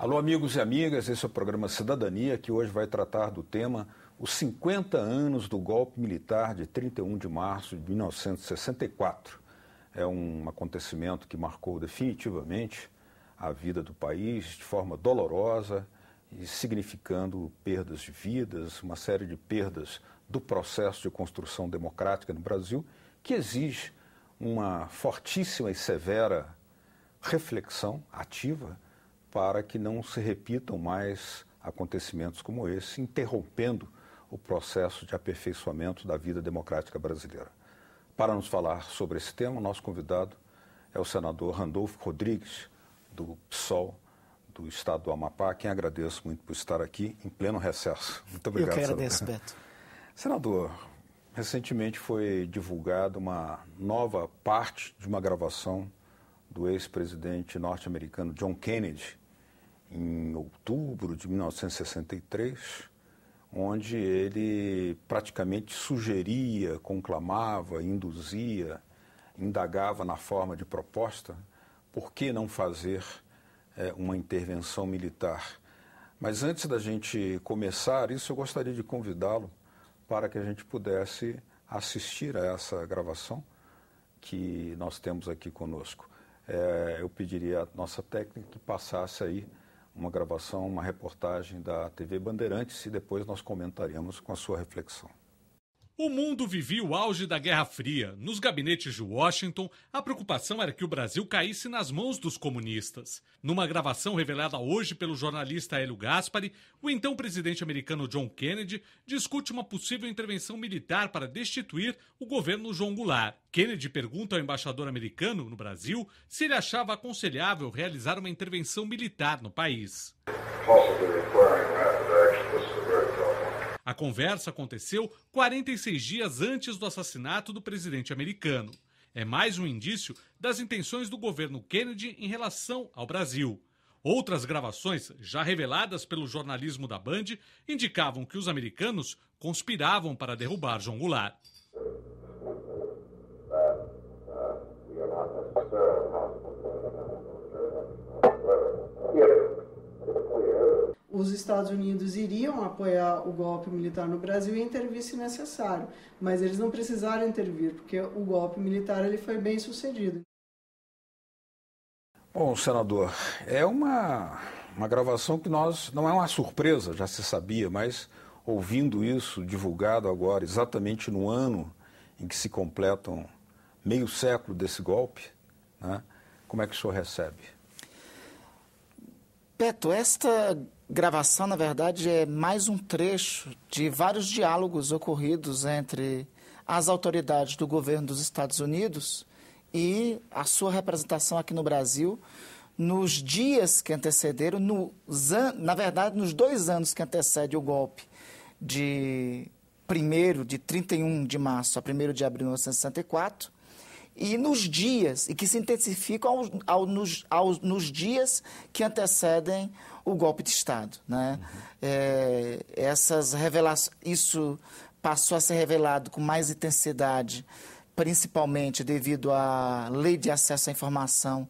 Alô, amigos e amigas, esse é o programa Cidadania, que hoje vai tratar do tema os 50 anos do golpe militar de 31 de março de 1964. É um acontecimento que marcou definitivamente a vida do país de forma dolorosa e significando perdas de vidas, uma série de perdas do processo de construção democrática no Brasil, que exige uma fortíssima e severa reflexão ativa para que não se repitam mais acontecimentos como esse, interrompendo o processo de aperfeiçoamento da vida democrática brasileira. Para nos falar sobre esse tema, o nosso convidado é o senador Randolfo Rodrigues, do PSOL, do estado do Amapá, a quem agradeço muito por estar aqui em pleno recesso. Muito obrigado, senador. Eu que agradeço, Beto. Senador, recentemente foi divulgada uma nova parte de uma gravação do ex-presidente norte-americano John Kennedy, em outubro de 1963, onde ele praticamente sugeria, conclamava, induzia, indagava na forma de proposta por que não fazer uma intervenção militar. Mas antes da gente começar isso, eu gostaria de convidá-lo para que a gente pudesse assistir a essa gravação que nós temos aqui conosco. Eu pediria à nossa técnica que passasse aí uma gravação, uma reportagem da TV Bandeirantes e depois nós comentaremos com a sua reflexão. O mundo vivia o auge da Guerra Fria. Nos gabinetes de Washington, a preocupação era que o Brasil caísse nas mãos dos comunistas. Numa gravação revelada hoje pelo jornalista Hélio Gaspari, o então presidente americano John Kennedy discute uma possível intervenção militar para destituir o governo João Goulart. Kennedy pergunta ao embaixador americano no Brasil se ele achava aconselhável realizar uma intervenção militar no país. A conversa aconteceu 46 dias antes do assassinato do presidente americano. É mais um indício das intenções do governo Kennedy em relação ao Brasil. Outras gravações, já reveladas pelo jornalismo da Band, indicavam que os americanos conspiravam para derrubar João Goulart. Os Estados Unidos iriam apoiar o golpe militar no Brasil e intervir se necessário, mas eles não precisaram intervir, porque o golpe militar ele foi bem sucedido. Bom, senador, é uma gravação que não é uma surpresa, já se sabia, mas ouvindo isso divulgado agora, exatamente no ano em que se completam meio século desse golpe, né, como é que o senhor recebe? Beto, esta gravação, na verdade, é mais um trecho de vários diálogos ocorridos entre as autoridades do governo dos Estados Unidos e a sua representação aqui no Brasil nos dias que antecederam, na verdade, nos 2 anos que antecedem o golpe de 31 de março a 1º de abril de 1964, e nos dias, e que se intensificam nos dias que antecedem o golpe de Estado, né? Essas revelações, isso passou a ser revelado com mais intensidade, principalmente devido à Lei de Acesso à Informação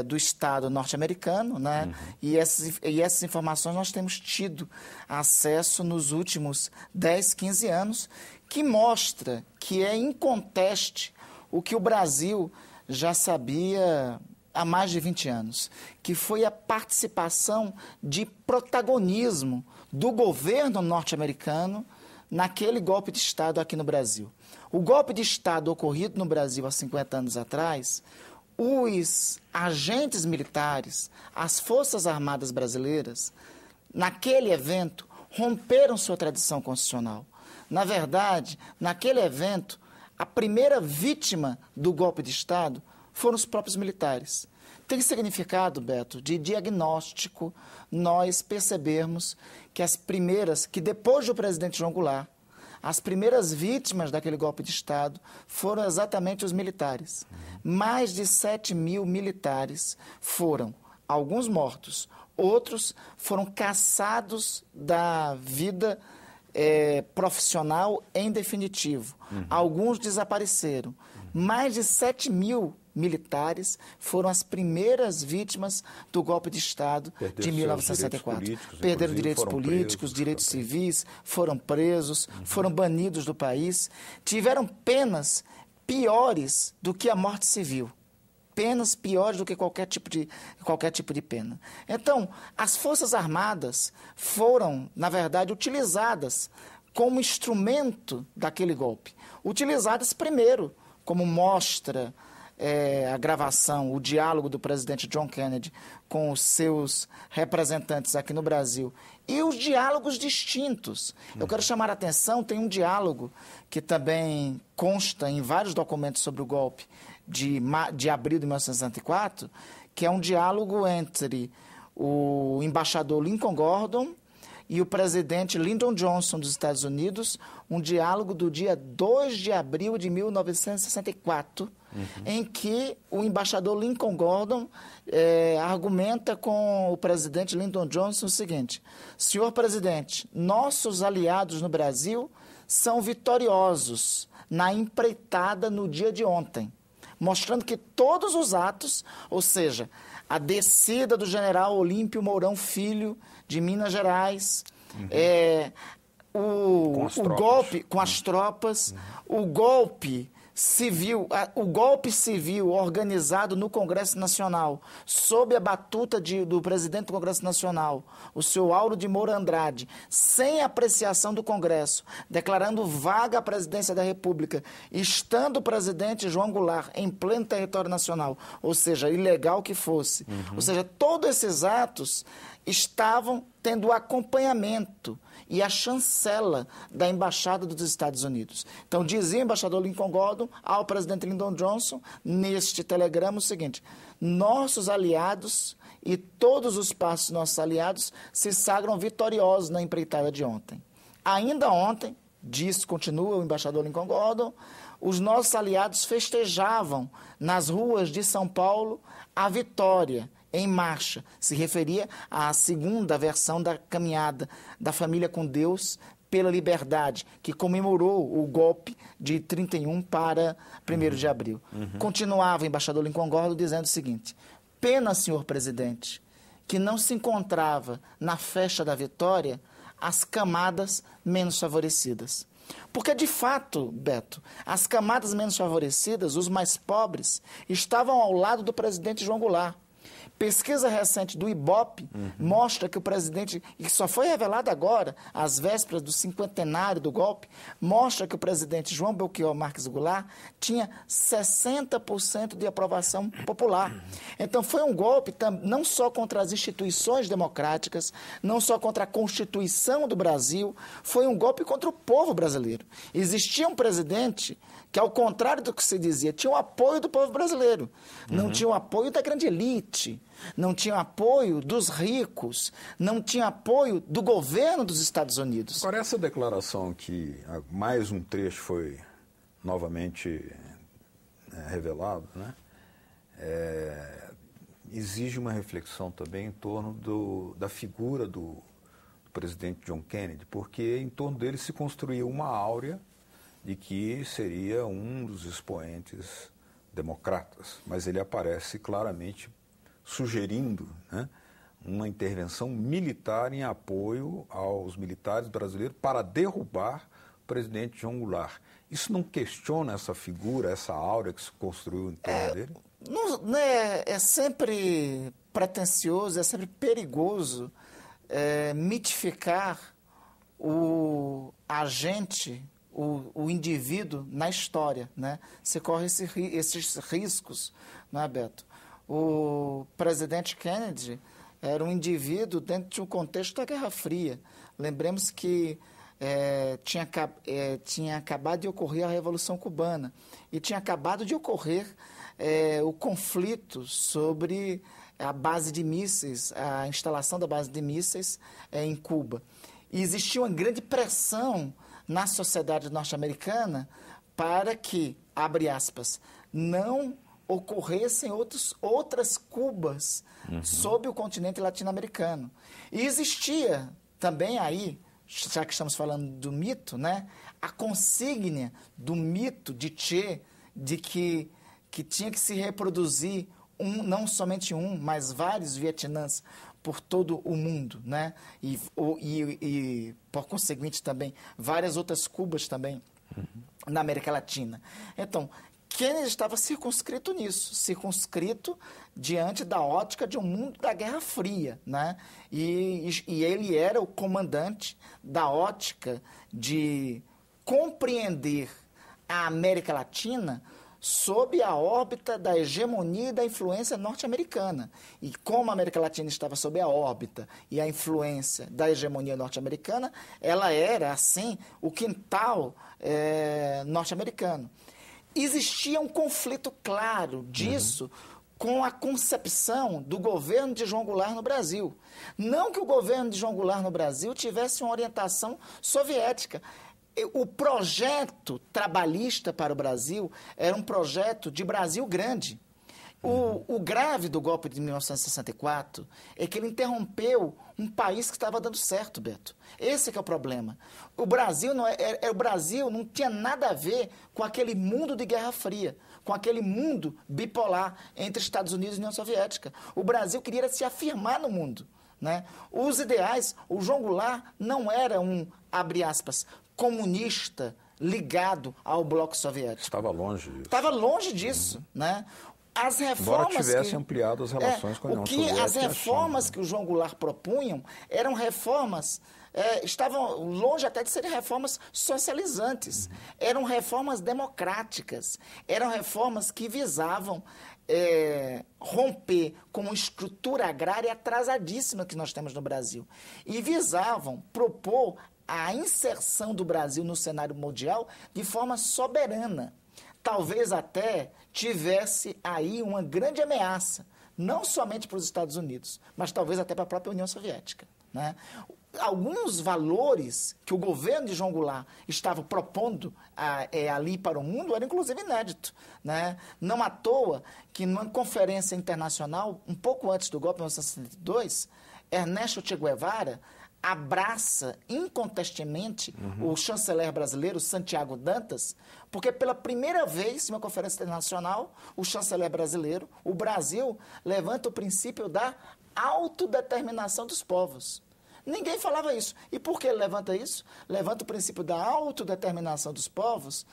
do Estado norte-americano, né? E essas informações nós temos tido acesso nos últimos 10, 15 anos, que mostra que é inconteste o que o Brasil já sabia há mais de 20 anos, que foi a participação de protagonismo do governo norte-americano naquele golpe de Estado aqui no Brasil. O golpe de Estado ocorrido no Brasil há 50 anos atrás, os agentes militares, as Forças Armadas brasileiras, naquele evento, romperam sua tradição constitucional. Na verdade, naquele evento, a primeira vítima do golpe de Estado foram os próprios militares. Tem significado, Beto, de diagnóstico nós percebermos que depois do presidente João Goulart, as primeiras vítimas daquele golpe de Estado foram exatamente os militares. Mais de 7 mil militares foram, alguns mortos, outros foram cassados da vida profissional em definitivo. Alguns desapareceram. Mais de 7 mil militares foram as primeiras vítimas do golpe de Estado de 1964. Perderam direitos políticos, direitos civis, foram presos, foram banidos do país, tiveram penas piores do que a morte civil. Penas piores do que qualquer tipo de pena. Então, as Forças Armadas foram, na verdade, utilizadas como instrumento daquele golpe. Utilizadas primeiro, como mostra a gravação, o diálogo do presidente John Kennedy com os seus representantes aqui no Brasil, e os diálogos distintos. Eu quero chamar a atenção, tem um diálogo que também consta em vários documentos sobre o golpe de abril de 1964, que é um diálogo entre o embaixador Lincoln Gordon e o presidente Lyndon Johnson dos Estados Unidos, um diálogo do dia 2 de abril de 1964, em que o embaixador Lincoln Gordon argumenta com o presidente Lyndon Johnson o seguinte: senhor presidente, nossos aliados no Brasil são vitoriosos na empreitada no dia de ontem, mostrando que todos os atos, ou seja, a descida do general Olímpio Mourão Filho de Minas Gerais, o golpe com as tropas, o golpe civil organizado no Congresso Nacional, sob a batuta do presidente do Congresso Nacional, o senhor Auro de Moura Andrade, sem apreciação do Congresso, declarando vaga a presidência da República, estando o presidente João Goulart em pleno território nacional, ou seja, ilegal que fosse. Ou seja, todos esses atos estavam tendo acompanhamento e a chancela da Embaixada dos Estados Unidos. Então, dizia o embaixador Lincoln Gordon ao presidente Lyndon Johnson, neste telegrama, o seguinte: nossos aliados e todos os passos dos nossos aliados se sagram vitoriosos na empreitada de ontem. Ainda ontem, continua o embaixador Lincoln Gordon, os nossos aliados festejavam nas ruas de São Paulo a vitória em marcha. Se referia à segunda versão da caminhada da família com Deus pela liberdade, que comemorou o golpe de 31 para 1º de abril. Continuava o embaixador Lincoln Gordon dizendo o seguinte: pena, senhor presidente, que não se encontrava na festa da vitória as camadas menos favorecidas. Porque, de fato, Beto, as camadas menos favorecidas, os mais pobres, estavam ao lado do presidente João Goulart. Pesquisa recente do IBOP mostra que o presidente, e só foi revelado agora, às vésperas do 50º do golpe, mostra que o presidente João Belchior Marques Goulart tinha 60% de aprovação popular. Então foi um golpe não só contra as instituições democráticas, não só contra a Constituição do Brasil, foi um golpe contra o povo brasileiro. Existia um presidente que, ao contrário do que se dizia, tinha o apoio do povo brasileiro, não tinha o apoio da grande elite, não tinha apoio dos ricos, não tinha apoio do governo dos Estados Unidos. Agora, essa declaração que mais um trecho foi novamente revelado, né, exige uma reflexão também em torno da figura do presidente John Kennedy, porque em torno dele se construiu uma áurea de que seria um dos expoentes democratas, mas ele aparece claramente sugerindo, né, uma intervenção militar em apoio aos militares brasileiros para derrubar o presidente João Goulart. Isso não questiona essa figura, essa áurea que se construiu em torno dele? É sempre pretensioso, é sempre perigoso mitificar o agente, o indivíduo na história, né? Você corre esses riscos, não é, Beto? O presidente Kennedy era um indivíduo dentro de um contexto da Guerra Fria. Lembremos que tinha acabado de ocorrer a Revolução Cubana e tinha acabado de ocorrer o conflito sobre a base de mísseis, a instalação da base de mísseis em Cuba. E existia uma grande pressão na sociedade norte-americana para que, abre aspas, não ocorressem outras Cubas sob o continente latino-americano. E existia também aí, já que estamos falando do mito, né, a consígnia do mito de Che, de que que tinha que se reproduzir não somente mas vários Vietnãs por todo o mundo, né? E por conseguinte também várias outras Cubas também na América Latina. Então, Kennedy estava circunscrito nisso, circunscrito diante da ótica de um mundo da Guerra Fria, né? E ele era o comandante da ótica de compreender a América Latina sob a órbita da hegemonia e da influência norte-americana. E como a América Latina estava sob a órbita e a influência da hegemonia norte-americana, ela era, assim, o quintal norte-americano. Existia um conflito claro disso com a concepção do governo de João Goulart no Brasil. Não que o governo de João Goulart no Brasil tivesse uma orientação soviética. O projeto trabalhista para o Brasil era um projeto de Brasil grande. O grave do golpe de 1964 é que ele interrompeu um país que estava dando certo, Beto. Esse que é o problema. O Brasil não tinha nada a ver com aquele mundo de Guerra Fria, com aquele mundo bipolar entre Estados Unidos e União Soviética. O Brasil queria se afirmar no mundo, né? Os ideais, o João Goulart não era um, abre aspas, comunista ligado ao bloco soviético. Estava longe disso. Estava longe disso, né? As reformas embora tivesse ampliado as relações com a União Soviética. As reformas que o João Goulart propunham eram reformas, estavam longe até de serem reformas socializantes. Eram reformas democráticas, eram reformas que visavam romper com uma estrutura agrária atrasadíssima que nós temos no Brasil. E visavam propor a inserção do Brasil no cenário mundial de forma soberana. Talvez até tivesse aí uma grande ameaça, não somente para os Estados Unidos, mas talvez até para a própria União Soviética, né? Alguns valores que o governo de João Goulart estava propondo ali para o mundo eram inclusive inédito, né? Não à toa que numa conferência internacional, um pouco antes do golpe de 1962, Ernesto Che Guevara abraça incontestemente o chanceler brasileiro Santiago Dantas, porque pela primeira vez em uma conferência internacional, o chanceler brasileiro, o Brasil, levanta o princípio da autodeterminação dos povos. Ninguém falava isso. E por que ele levanta isso? Levanta o princípio da autodeterminação dos povos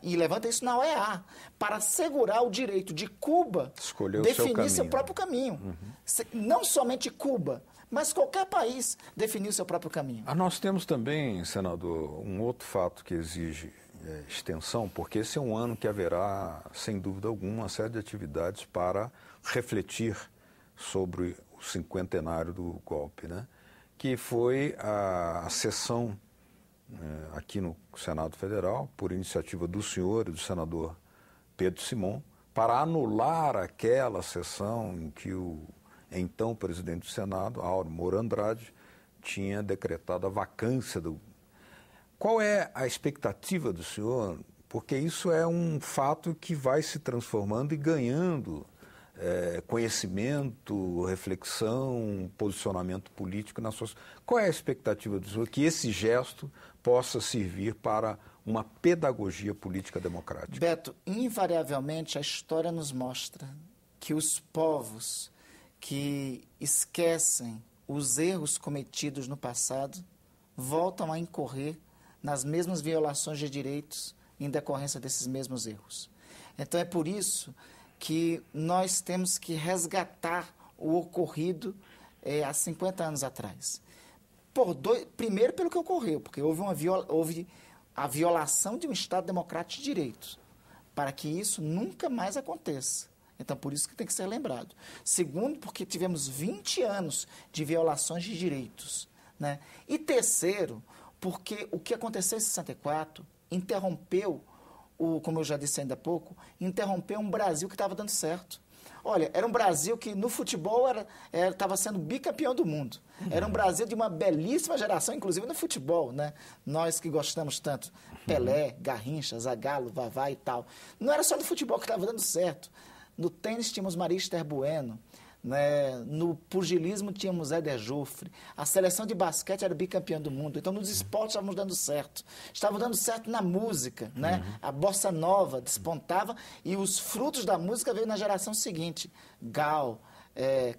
e levanta isso na OEA, para assegurar o direito de Cuba definir seu próprio caminho. Não somente Cuba, mas qualquer país definir o seu próprio caminho. Nós temos também, senador, um outro fato que exige extensão, porque esse é um ano que haverá, sem dúvida alguma, uma série de atividades para refletir sobre o cinquentenário do golpe, né? Que foi a sessão aqui no Senado Federal, por iniciativa do senhor e do senador Pedro Simon, para anular aquela sessão em que o então presidente do Senado, Áureo Moura Andrade, tinha decretado a vacância do... Qual é a expectativa do senhor? Porque isso é um fato que vai se transformando e ganhando conhecimento, reflexão, posicionamento político na sociedade. Qual é a expectativa do senhor que esse gesto possa servir para uma pedagogia política democrática? Beto, invariavelmente a história nos mostra que os povos que esquecem os erros cometidos no passado voltam a incorrer nas mesmas violações de direitos em decorrência desses mesmos erros. Então é por isso que nós temos que resgatar o ocorrido há 50 anos atrás. Primeiro pelo que ocorreu, porque houve a violação de um Estado democrático de direitos, para que isso nunca mais aconteça. Então, por isso que tem que ser lembrado. Segundo, porque tivemos 20 anos de violações de direitos, né? E terceiro, porque o que aconteceu em 64 interrompeu, como eu já disse ainda há pouco, interrompeu um Brasil que estava dando certo. Olha, era um Brasil que no futebol estava sendo bicampeão do mundo. Era um Brasil de uma belíssima geração, inclusive no futebol, né? Nós que gostamos tanto. Pelé, Garrincha, Zagallo, Vavá e tal. Não era só no futebol que estava dando certo. No tênis tínhamos Maria Esther Bueno, né? No pugilismo tínhamos Éder Joffre, a seleção de basquete era bicampeã do mundo, então nos esportes estávamos dando certo. Estava dando certo na música, né? A bossa nova despontava e os frutos da música veio na geração seguinte. Gal,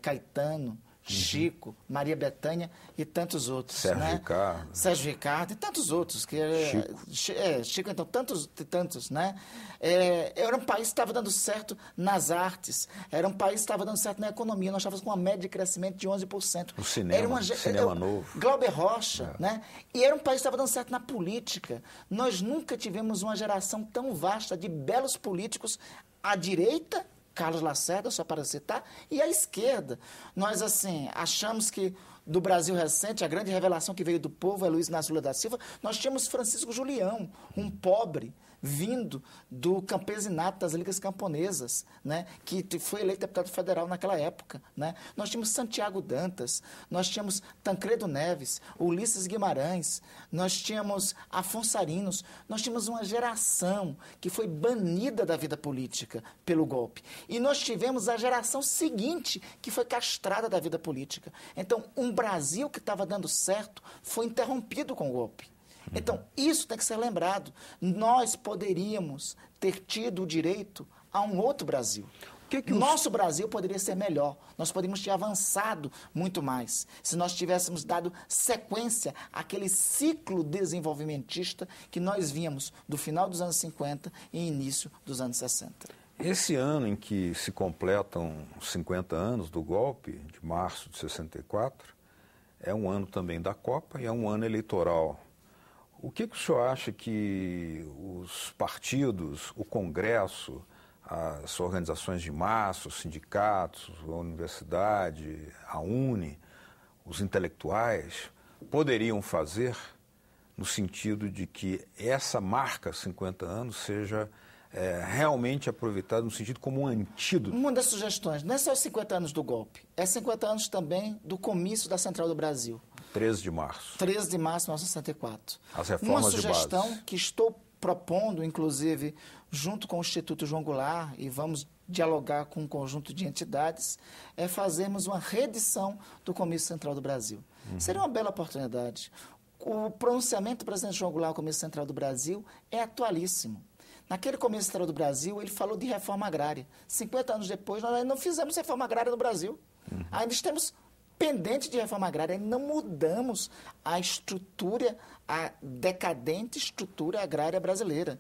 Caetano, Chico, Maria Bethânia e tantos outros. Sérgio Ricardo e tantos outros. Chico, então, tantos, né? Era um país que estava dando certo nas artes, era um país que estava dando certo na economia, nós estávamos com uma média de crescimento de 11%. O cinema novo. Glauber Rocha, né? E era um país que estava dando certo na política. Nós nunca tivemos uma geração tão vasta de belos políticos à direita, Carlos Lacerda, só para citar, e à esquerda. Nós, assim, achamos que do Brasil recente, a grande revelação que veio do povo é Luiz Inácio Lula da Silva. Nós tínhamos Francisco Julião, um pobre, vindo do campesinato das ligas camponesas, né, que foi eleito deputado federal naquela época, né. Nós tínhamos Santiago Dantas, nós tínhamos Tancredo Neves, Ulisses Guimarães, nós tínhamos Afonso Arinos, nós tínhamos uma geração que foi banida da vida política pelo golpe. E nós tivemos a geração seguinte que foi castrada da vida política. Então, um Brasil que estava dando certo foi interrompido com o golpe. Então, isso tem que ser lembrado. Nós poderíamos ter tido o direito a um outro Brasil. Nosso Brasil poderia ser melhor. Nós poderíamos ter avançado muito mais se nós tivéssemos dado sequência àquele ciclo desenvolvimentista que nós víamos do final dos anos 50 e início dos anos 60. Esse ano em que se completam 50 anos do golpe, de março de 64, é um ano também da Copa e é um ano eleitoral. O que o senhor acha que os partidos, o Congresso, as organizações de massa, os sindicatos, a universidade, a UNE, os intelectuais, poderiam fazer no sentido de que essa marca 50 anos seja realmente aproveitada no sentido como um antídoto? Uma das sugestões, não é só os 50 anos do golpe, é 50 anos também do comício da Central do Brasil. 13 de março. 13 de março de 1964. As reformas de base. Uma sugestão que estou propondo, inclusive, junto com o Instituto João Goulart, e vamos dialogar com um conjunto de entidades, é fazermos uma reedição do Comício Central do Brasil. Seria uma bela oportunidade. O pronunciamento do presidente João Goulart no Comício Central do Brasil é atualíssimo. Naquele Comício Central do Brasil, ele falou de reforma agrária. 50 anos depois, nós ainda não fizemos reforma agrária no Brasil. Ainda estamos pendentes de reforma agrária, ainda não mudamos a estrutura, a decadente estrutura agrária brasileira.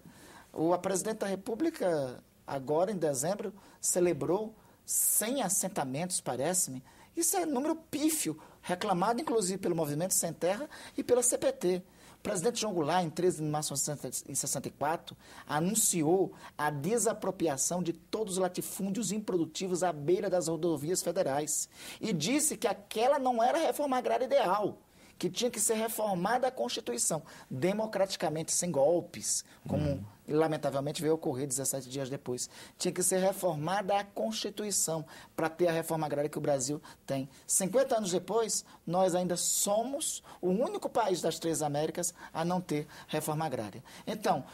A presidente da República, agora em dezembro, celebrou 100 assentamentos, parece-me. Isso é número pífio, reclamado inclusive pelo Movimento Sem Terra e pela CPT. O presidente João Goulart, em 13 de março de 1964, anunciou a desapropriação de todos os latifúndios improdutivos à beira das rodovias federais e disse que aquela não era a reforma agrária ideal, que tinha que ser reformada a Constituição, democraticamente, sem golpes, como lamentavelmente veio ocorrer 17 dias depois. Tinha que ser reformada a Constituição para ter a reforma agrária que o Brasil tem. 50 anos depois, nós ainda somos o único país das três Américas a não ter reforma agrária. Então,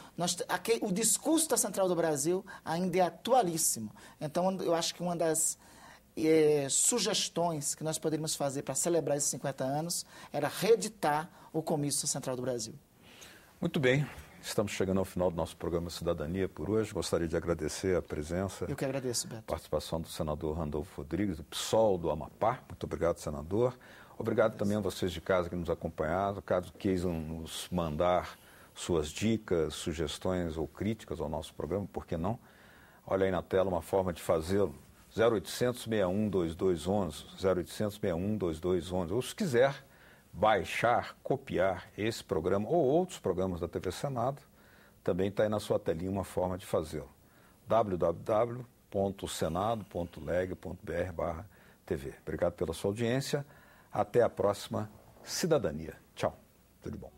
o discurso da Central do Brasil ainda é atualíssimo. Então, eu acho que uma das sugestões que nós poderíamos fazer para celebrar esses 50 anos era reeditar o Comício Central do Brasil. Muito bem, estamos chegando ao final do nosso programa Cidadania por hoje. Gostaria de agradecer a presença. Eu que agradeço, Beto. Participação do senador Randolfo Rodrigues, do PSOL do Amapá. Muito obrigado, senador. Obrigado também a vocês de casa que nos acompanharam. Caso queiram nos mandar suas dicas, sugestões ou críticas ao nosso programa, por que não? Olha aí na tela uma forma de fazê-lo. 0800 61 2211, 0800 61 2211. Ou se quiser baixar, copiar esse programa ou outros programas da TV Senado, também está aí na sua telinha uma forma de fazê-lo. www.senado.leg.br/TV. Obrigado pela sua audiência. Até a próxima Cidadania. Tchau. Tudo de bom.